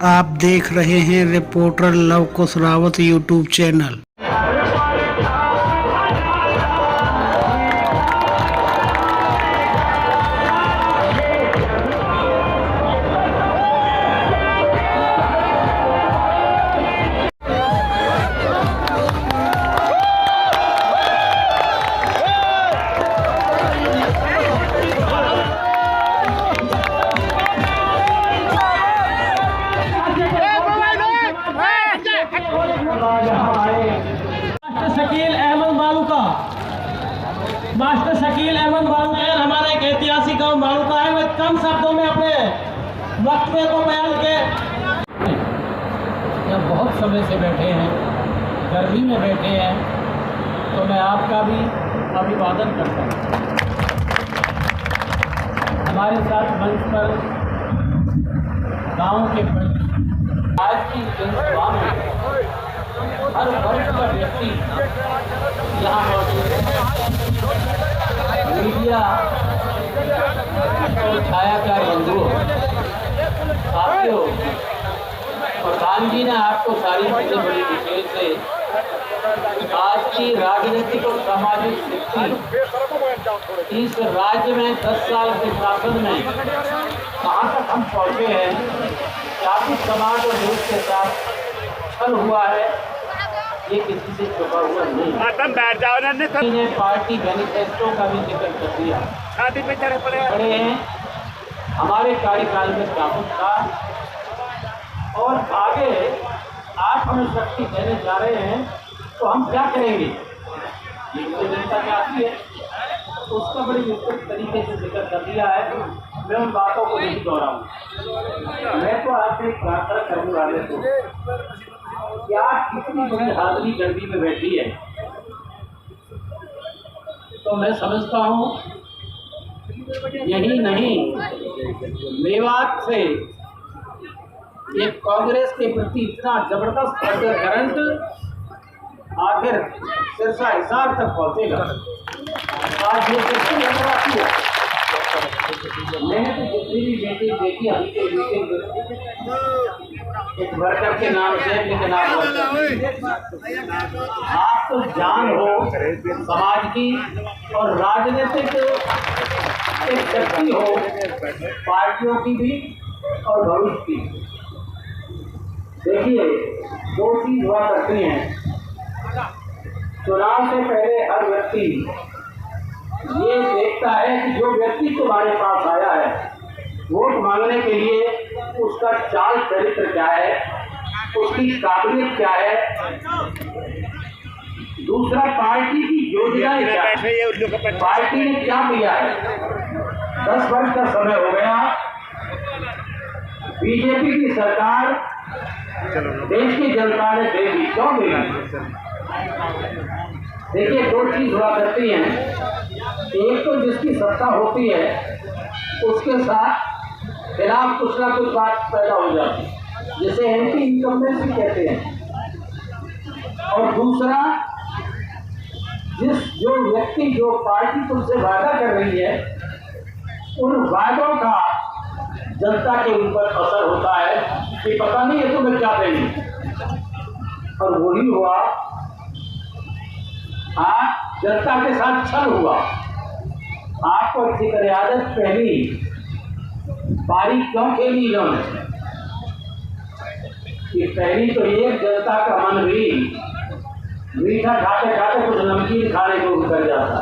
आप देख रहे हैं reporter Lav Kush Rawat YouTube channel. Master Shakeel Ahmad Maluka हमारा एक ऐतिहासिक गाँव मालूका है। वह कम शब्दों में अपने वक्तव्य को बयान के जब बहुत समय से बैठे हैं, गर्मी में बैठे हैं, तो मैं आपका भी अभिवादन करता हूँ। हमारे साथ मंच पर गाँव के आज की जनसभा में हर वर्ग का व्यक्ति यहाँ मौजूद है। मीडिया और छायाकार बंधुओं, साथियों, प्रधान जी ने आपको सारी चीज़ें बड़ी डिटेल से आज की राजनीतिक और सामाजिक स्थिति इस राज्य में 10 साल के शासन में कहाँ तक हम पहुँचे हैं, क्या कुछ समाज और देश के साथ छल हुआ है, ये किसी से छुपा हुआ नहीं। ने पार्टी मैनिफेस्टो का भी जिक्र कर दिया। खड़े हैं, हमारे कार्यकाल में क्या कुछ था और आगे आप हमें शक्ति देने जा रहे हैं, तो हम क्या करेंगे, ये जो जनता चाहती है उसका बड़ी विस्तृत तरीके से जिक्र कर दिया है। मैं उन बातों को नहीं दोहराऊं। मैं तो आपसे एक प्रार्थना करने वाले थे, क्या कितनी बड़ी हाजरी गर्मी में बैठी है, तो मैं समझता हूँ यही नहीं, मेवात से ये कांग्रेस के प्रति इतना जबरदस्त करंट आखिर सिरसा हिसार तक पहुँचेगा। आज ये मैंने तो जितनी भी बेटी देखी अभी के एक वर्कर के नाम से, लेकिन आप तो जान हो समाज की और राजनीतिक एक शक्ति हो पार्टियों की भी और भविष्य की। देखिए, दो चीज हुआ करती हैं। चुनाव से पहले हर व्यक्ति ये देखता है कि जो व्यक्ति तुम्हारे पास आया है वोट मांगने के लिए उसका चाल चरित्र क्या है, उसकी काबिलियत क्या है, दूसरा पार्टी की योजनाएं क्या है, पार्टी ने क्या किया है। 10 वर्ष का समय हो गया, बीजेपी की सरकार देश की जनता ने दे दी, क्यों दी? देखिए, दो चीज हुआ करती हैं। एक तो जिसकी सत्ता होती है उसके साथ खिलाफ कुछ ना कुछ बात पैदा हो जाती है, जिसे एंटी इनकम्बेंसी कहते हैं। और दूसरा, जो व्यक्ति जो पार्टी तुमसे वादा कर रही है उन वादों का जनता के ऊपर असर होता है कि पता नहीं है तुम्हें क्या देंगे। और वही हुआ, जनता के साथ छल हुआ। आपको अच्छी तरह आदत पहली बारी क्यों खेली इन्होंने कि पहली तो एक जनता का मन भी मीठा खाते खाते कुछ नमकीन खाने को भी कर जाता।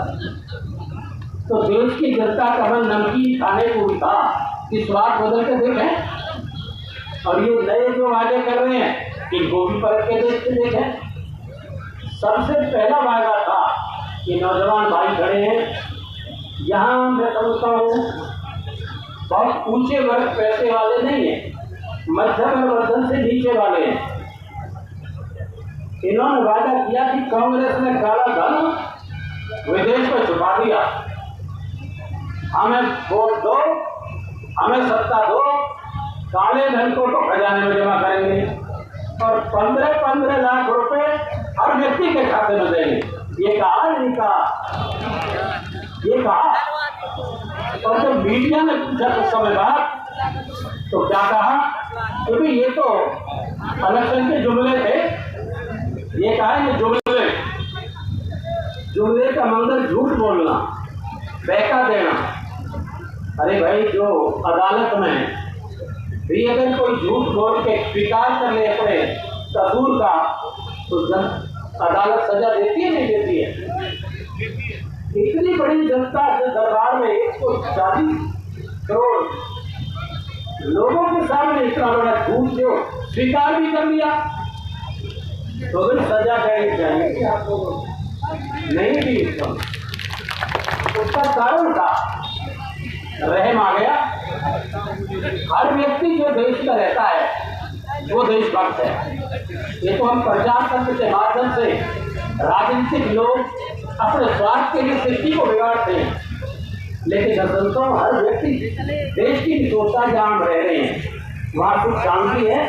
तो देश की जनता का मन नमकीन खाने को भी था कि स्वाद बदल के देखें। और ये नए जो वादे कर रहे हैं इनको भी परख के देखें। सबसे पहला वादा था कि नौजवान भाई खड़े हैं, यहाँ मैं समझता हूँ बहुत ऊंचे वर्ग पैसे वाले नहीं है, मध्यम वर्ग से नीचे वाले हैं। इन्होंने वादा किया कि कांग्रेस ने काला धन विदेश में छुपा दिया, हमें वोट दो, हमें सत्ता दो, काले धन को तो खजाने में जमा करेंगे और 15-15 लाख रुपए हर व्यक्ति के खाते में देंगे। ये कहा नहीं कहा, ये कहा। और जब मीडिया ने पूछा कुछ समय बाद तो क्या कहा, क्योंकि ये तो इलेक्शन के जुमले थे, ये कहा है जुमले, जुमले का मंगल झूठ बोलना, बहका देना। अरे भाई, जो अदालत में भी अगर कोई झूठ बोल के स्वीकार कर ले अपने कसूर का, तो अदालत सजा देती है, नहीं देती है? इतनी बड़ी जनता के दरबार में 140 करोड़ लोगों के सामने इतना बड़ा झूठ जो स्वीकार भी कर लिया, तो फिर सजा देनी चाहिए आपको, नहीं दी। उसका कारण था रहम आ गया। हर व्यक्ति जो देश का रहता है वो देशभक्त है। ये तो हम प्रचार तंत्र के माध्यम से राजनीतिक लोग अपने स्वार्थ के लिए स्थिति को बिगाड़ते हैं, लेकिन असल तो हर व्यक्ति देश की सोचता जहाँ हम रह रहे हैं वहाँ कुछ शांति है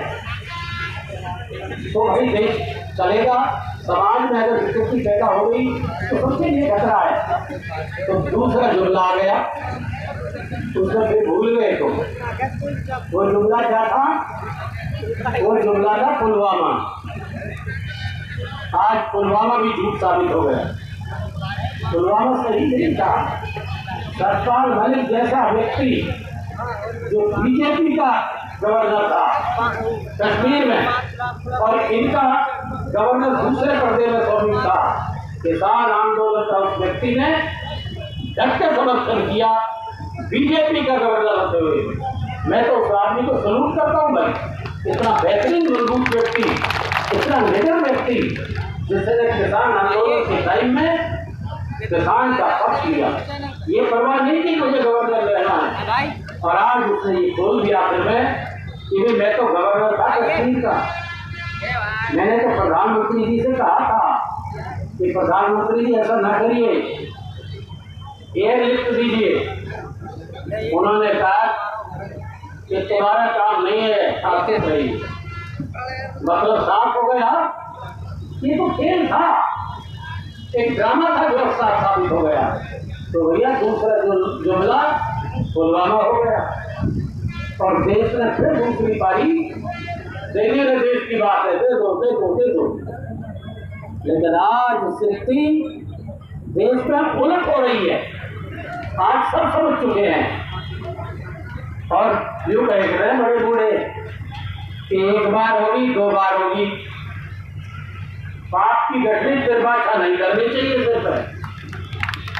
तो भाई देश चलेगा। समाज में अगर विकृति पैदा हो गई तो सबके लिए खतरा है। तो दूसरा जुमला आ गया, उसको फिर भूल गए। तो वो जुमला क्या था? वो जुमला था पुलवामा। आज पुलवामा भी झूठ साबित हो गया। पुलवामा सही नहीं था। सतपाल मलिक जैसा व्यक्ति जो बीजेपी का गवर्नर था कश्मीर में, और इनका गवर्नर दूसरे पर्दे में सौमिक था, किसान आंदोलन का उस व्यक्ति ने डट के समर्थन किया बीजेपी का गवर्नर होते हुए। मैं तो उस आदमी को सलूट करता हूँ भाई, इतना बेहतरीन मजबूत व्यक्ति, इतना निडर व्यक्ति, जिसने किसान आंदोलन के टाइम में किसान का पक्ष लिया, ये परवाह नहीं की मुझे गवर्नर रहना है। और आज उसने ये बोल दिया आखिर में कि मैं तो गवर्नर था कश्मीर का। मैंने तो प्रधानमंत्री जी से कहा था कि प्रधानमंत्री जी ऐसा ना करिए, एयरलिफ्ट दीजिए। उन्होंने कहा कि तुम्हारा काम नहीं है, आते रहिए। मतलब साफ हो गया, ये तो खेल था, एक ड्रामा था जो साफ साबित हो गया। तो भैया दूसरा जुमला पुलवामा हो गया और देश ने फिर दूसरी पारी देने में, देश की बात है, दे दो दे दो दे दो। लेकिन आज स्थिति देश में उलट हो रही है। आज सब समझ चुके हैं और यूं कह रहे हैं बड़े बूढ़े कि एक बार होगी, दो बार होगी, बाप की गठरी निर्वाचा नहीं करनी चाहिए। सिर पर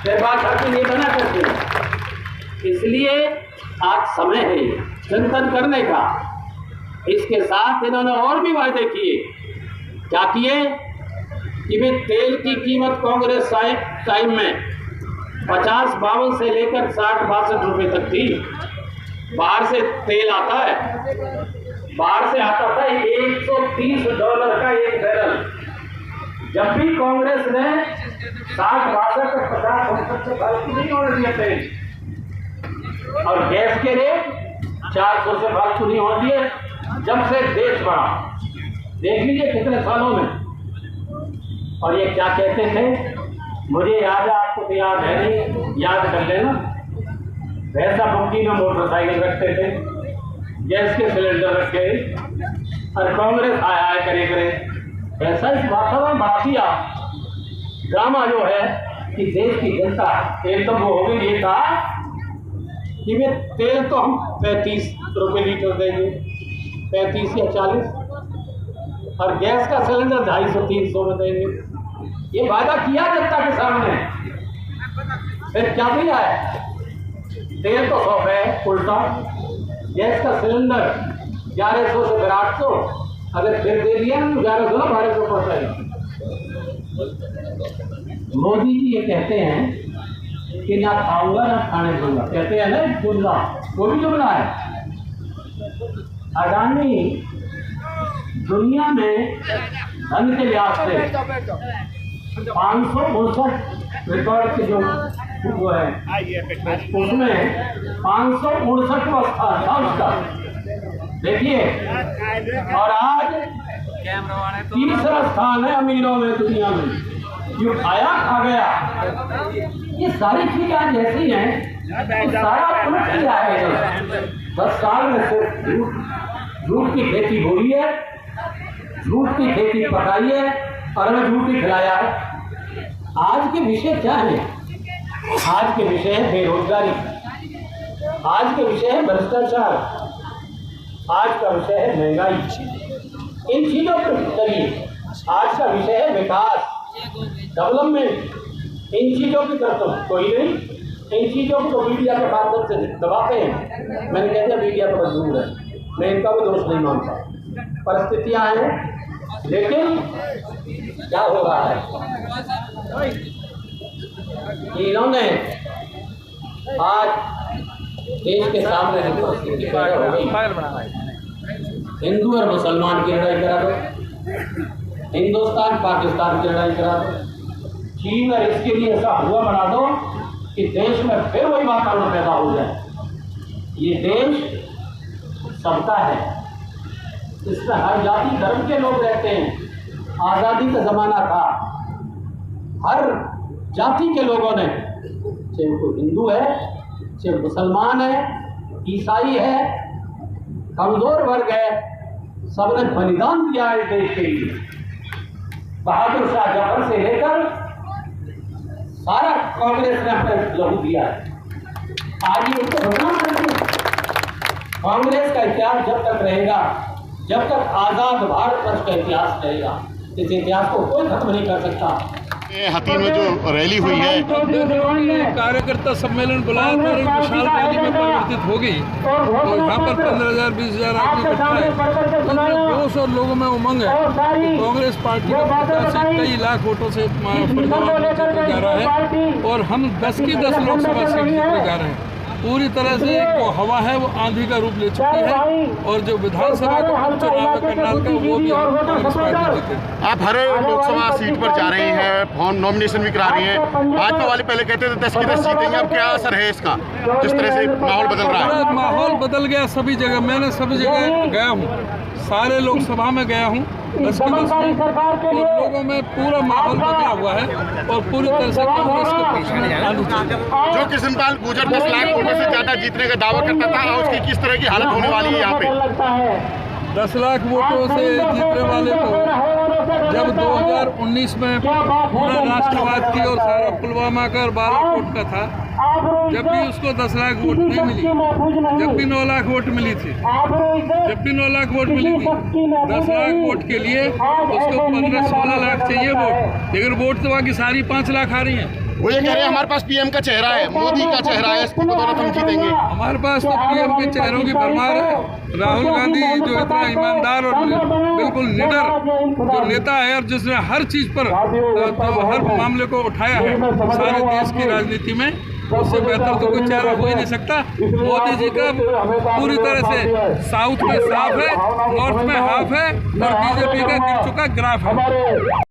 निर्वाचा की नहीं बना करते। इसलिए आज समय है चिंतन करने का। इसके साथ इन्होंने और भी वायदे किए। क्या किए कि वे तेल की कीमत कांग्रेस टाइम में 50-52 से लेकर 60-62 रुपए तक थी। बाहर से तेल आता है, बाहर से आता था $130 का एक बैरल। जब भी कांग्रेस ने 60-62 तक 50 से फालतू नहीं होने दिए तेल, और गैस के रेट 400 से फालतू नहीं होने दिए जब से देश बढ़ा। देख लीजिए कितने सालों में। और ये क्या कहते थे, मुझे याद है, आपको तो याद है नहीं, याद कर लेना। वैसा बुक्की में मोटरसाइकिल रखते थे, गैस के सिलेंडर रखे, और कांग्रेस आया करे। ऐसा इस वातावरण बढ़ा दिया ड्रामा जो है कि देश की जनता एकदम वो हो गई। ये कहा कि वे तेल तो हम 35 रुपये लीटर देंगे, 35 या 40, और गैस का सिलेंडर 250-300 में देंगे। ये वादा किया जनता के सामने, फिर क्या दिया है? तेल तो 100 है उल्टा, गैस का सिलेंडर 1100 से 800, अगर फिर दे दिया 1100 ना 1200 पड़ता है। मोदी जी ये कहते हैं कि ना खाऊंगा ना खाने दूंगा, कहते हैं ना जुमला, वो भी जुमला है। अडानी दुनिया में धन के लिहाज से 559 रिकॉर्ड के जो वो है उसमें 559वां स्थान था उसका, देखिए। और आज तीसरा स्थान है अमीरों में दुनिया में, जो खाया खा गया। ये सारी चीजें आज ऐसी हैं तो सारा उलट किया है। 10 साल में सिर्फ झूठ की खेती बोई है, झूठ की खेती पकाई है और हमें झूठ ही खिलाया है। आज के विषय क्या है? आज के विषय है बेरोजगारी, आज के विषय है भ्रष्टाचार, आज का विषय है महंगाई। इन चीजों पर करिए। आज का विषय है विकास, डेवलपमेंट। इन चीजों की तरफ तो कोई नहीं। इन चीजों को तो मीडिया के माध्यम से दबाते हैं। मैंने कह दिया मीडिया तो मजबूर है, मैं इनका भी दोष नहीं मानता, परिस्थितियां हैं। लेकिन क्या हो रहा है, इन्होंने आज देश के सामने हिंदू और मुसलमान की लड़ाई करा दो, हिंदुस्तान पाकिस्तान की लड़ाई करा दो, चीन और इसके लिए ऐसा हुआ बना दो कि देश में फिर वही वातावरण पैदा हो जाए। ये देश सबका है, इसमें हर जाति धर्म के लोग रहते हैं। आज़ादी का ज़माना था, हर जाति के लोगों ने, चाहे वो हिंदू है, चाहे मुसलमान है, ईसाई है, कमज़ोर वर्ग है, सबने बलिदान दिया है देश के लिए। बहादुर शाह जफर से लेकर सारा कांग्रेस ने अपना लहू दिया है। आज ये उसको बदनाम करते हैं। कांग्रेस का इतिहास जब तक रहेगा, जब तक आजाद भारतवर्ष का इतिहास रहेगा, इस इतिहास को कोई खत्म नहीं कर सकता। हथीन में जो रैली हुई है, कार्यकर्ता सम्मेलन बुलाया था और एक विशाल रैली में परिवर्तित हो गई। तो यहाँ पर 15,000-20,000 आदमी इकट्ठा है। तो 200 लोगों में उमंग है। तो कांग्रेस पार्टी का प्रत्याशी कई लाख वोटों से फरीदाबाद जीतने जा रहा है और हम 10 की 10 लोकसभा सीट जीतने जा रहे हैं। पूरी तरह से जो हवा है वो आंधी का रूप ले चुकी है और जो विधानसभा का उपचुनाव है करनाल का, वो भी हम कांग्रेस पार्टी जीते। आप हर लोकसभा सीट पर जा रही हैं, फॉर्म नॉमिनेशन भी करा रही हैं। भाजपा वाले पहले कहते थे 10 की 10 जीतेंगे, अब क्या असर है इसका, जिस तरह से माहौल बदल रहा है? माहौल बदल गया सभी जगह। मैंने सभी जगह गया हूँ, सारे लोकसभा में गया हूँ 10 की 10 में, और लोगों में पूरा माहौल बदला हुआ है और पूरी तरह से कांग्रेस के पीछे। जो कृष्णपाल गुर्जर 10 लाख वोटों से ज्यादा जीतने का दावा करता था, उसकी किस तरह की हालत होने वाली है यहाँ पे? 10 लाख वोटों से जीतने वाले को जब 2019 में पूरा राष्ट्रवाद की और सारा पुलवामा का और बालाकोट का था, जब भी उसको 10 लाख वोट नहीं मिली, जब भी 9 लाख वोट मिली थी, जब भी 9 लाख वोट मिली थी, 10 लाख वोट के लिए उसको 15-16 लाख चाहिए वोट, लेकिन वोट तो बाकी सारी 5 लाख आ रही हैं। वो ये कह रहे हैं हमारे पास पीएम का चेहरा है, मोदी का चेहरा है, इसकी बदौलत हम जीतेंगे। हमारे पास तो पीएम के चेहरों की भरमार है। राहुल गांधी जो इतना ईमानदार और बिल्कुल निडर जो नेता है और जिसने हर चीज पर हर मामले को उठाया है सारे देश की राजनीति में, उससे बेहतर तो कोई चेहरा हो ही नहीं सकता। मोदी जी का पूरी तरह से साउथ में साफ है, नॉर्थ में हाफ है और बीजेपी का गिर चुका ग्राफ है।